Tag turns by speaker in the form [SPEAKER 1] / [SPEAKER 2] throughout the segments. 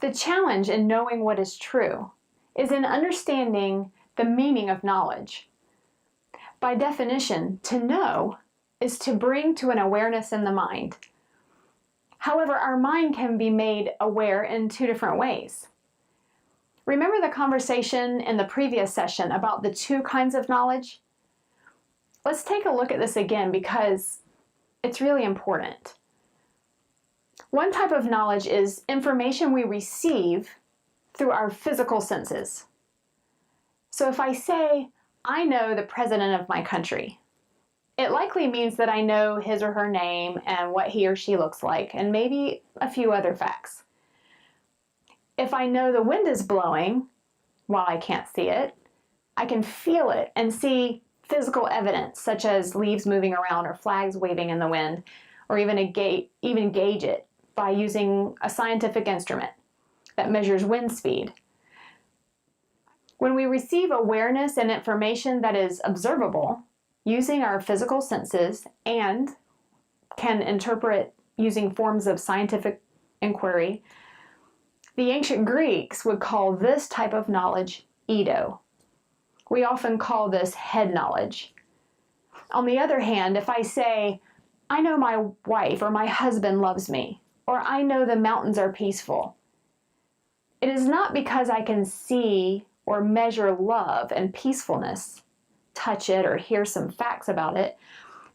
[SPEAKER 1] The challenge in knowing what is true is in understanding the meaning of knowledge. By definition, to know is to bring to an awareness in the mind. However, our mind can be made aware in two different ways. Remember the conversation in the previous session about the two kinds of knowledge? Let's take a look at this again because it's really important. One type of knowledge is information we receive through our physical senses. So if I say, I know the president of my country, it likely means that I know his or her name and what he or she looks like, and maybe a few other facts. If I know the wind is blowing, while I can't see it, I can feel it and see physical evidence, such as leaves moving around or flags waving in the wind, or even gauge it by using a scientific instrument that measures wind speed. When we receive awareness and information that is observable using our physical senses and can interpret using forms of scientific inquiry, the ancient Greeks would call this type of knowledge eido. We often call this head knowledge. On the other hand, if I say, I know my wife or my husband loves me, or I know the mountains are peaceful, it is not because I can see or measure love and peacefulness, touch it or hear some facts about it,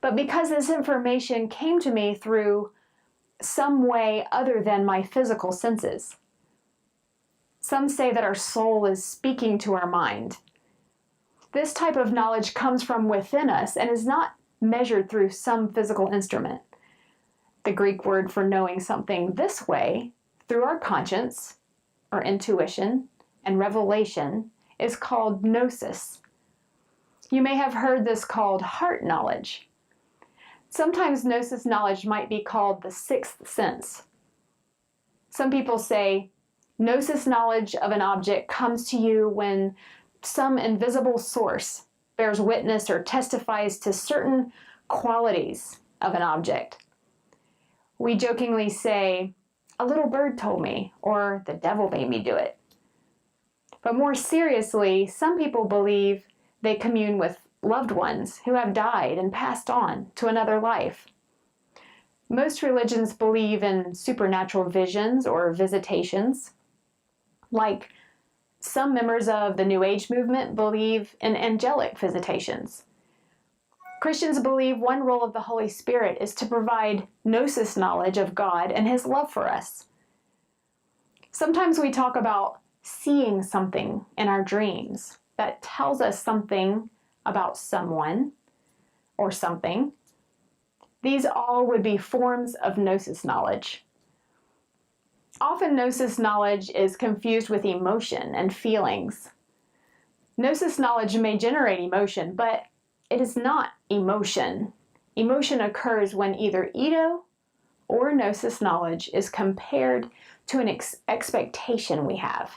[SPEAKER 1] but because this information came to me through some way other than my physical senses. Some say that our soul is speaking to our mind. This type of knowledge comes from within us and is not measured through some physical instrument. The Greek word for knowing something this way, through our conscience, or intuition, and revelation, is called gnosis. You may have heard this called heart knowledge. Sometimes gnosis knowledge might be called the sixth sense. Some people say gnosis knowledge of an object comes to you when some invisible source bears witness or testifies to certain qualities of an object. We jokingly say, a little bird told me, or the devil made me do it. But more seriously, some people believe they commune with loved ones who have died and passed on to another life. Most religions believe in supernatural visions or visitations. Like some members of the New Age movement believe in angelic visitations. Christians believe one role of the Holy Spirit is to provide gnosis knowledge of God and His love for us. Sometimes we talk about seeing something in our dreams that tells us something about someone or something. These all would be forms of gnosis knowledge. Often gnosis knowledge is confused with emotion and feelings. Gnosis knowledge may generate emotion, but it is not emotion. Emotion occurs when either eido or gnosis knowledge is compared to an expectation we have,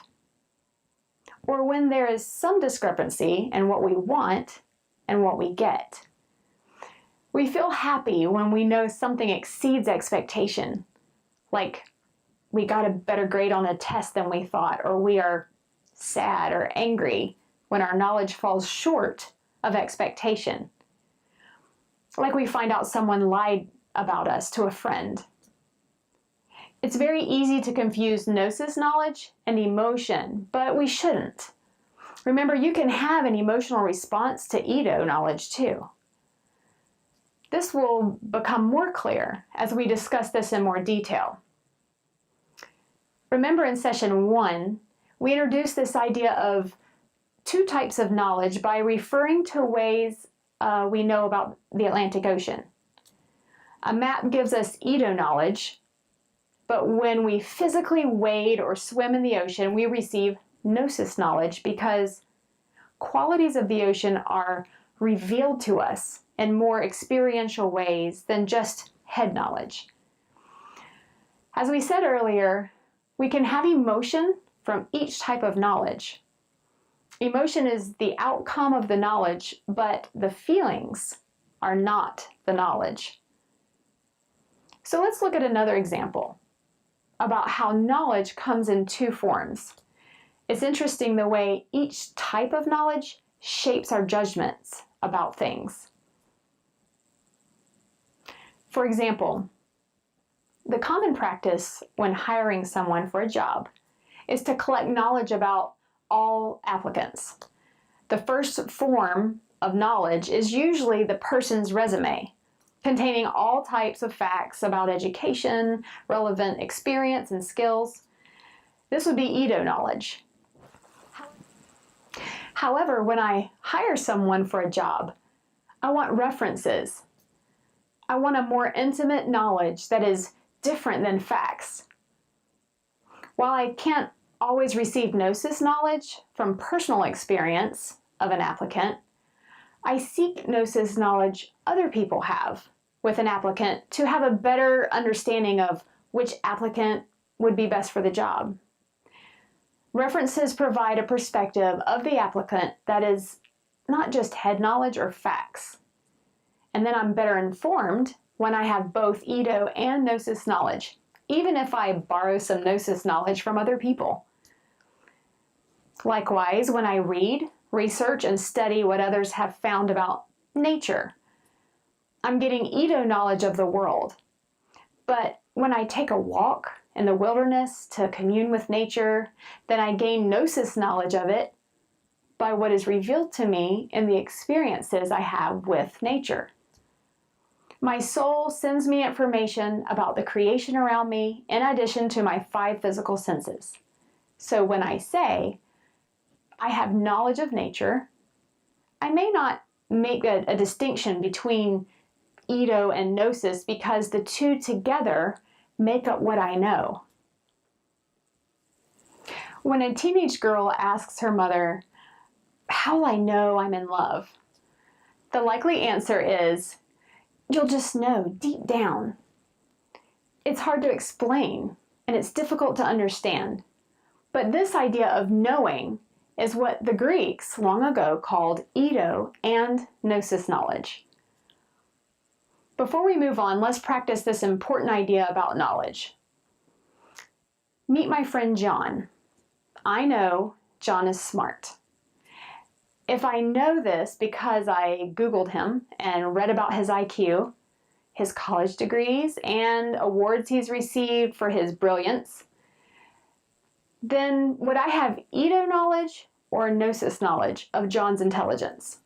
[SPEAKER 1] or when there is some discrepancy in what we want and what we get. We feel happy when we know something exceeds expectation, like we got a better grade on a test than we thought, or we are sad or angry when our knowledge falls short of expectation. Like we find out someone lied about us to a friend. It's very easy to confuse gnosis knowledge and emotion, but we shouldn't. Remember, you can have an emotional response to eido knowledge too. This will become more clear as we discuss this in more detail. Remember in session 1, we introduced this idea of two types of knowledge by referring to ways we know about the Atlantic Ocean. A map gives us eido knowledge, but when we physically wade or swim in the ocean, we receive gnosis knowledge because qualities of the ocean are revealed to us in more experiential ways than just head knowledge. As we said earlier, we can have emotion from each type of knowledge. Emotion is the outcome of the knowledge, but the feelings are not the knowledge. So let's look at another example. about how knowledge comes in two forms. It's interesting the way each type of knowledge shapes our judgments about things. For example, the common practice when hiring someone for a job is to collect knowledge about all applicants. The first form of knowledge is usually the person's resume, containing all types of facts about education, relevant experience, and skills. This would be Edo knowledge. However, when I hire someone for a job, I want references. I want a more intimate knowledge that is different than facts. While I can't always receive gnosis knowledge from personal experience of an applicant, I seek gnosis knowledge other people have with an applicant to have a better understanding of which applicant would be best for the job. References provide a perspective of the applicant that is not just head knowledge or facts. And then I'm better informed when I have both Edo and Gnosis knowledge, even if I borrow some Gnosis knowledge from other people. Likewise, when I read, research, and study what others have found about nature, I'm getting Edo knowledge of the world. But when I take a walk in the wilderness to commune with nature, then I gain Gnosis knowledge of it by what is revealed to me in the experiences I have with nature. My soul sends me information about the creation around me in addition to my 5 physical senses. So when I say I have knowledge of nature, I may not make a distinction between Edo and Gnosis because the two together make up what I know. When a teenage girl asks her mother, "How will I know I'm in love?" the likely answer is, "You'll just know deep down." It's hard to explain, and it's difficult to understand. But this idea of knowing is what the Greeks long ago called Edo and Gnosis knowledge. Before we move on, let's practice this important idea about knowledge. Meet my friend John. I know John is smart. If I know this because I Googled him and read about his IQ, his college degrees, and awards he's received for his brilliance, then would I have Edo knowledge or Gnosis knowledge of John's intelligence?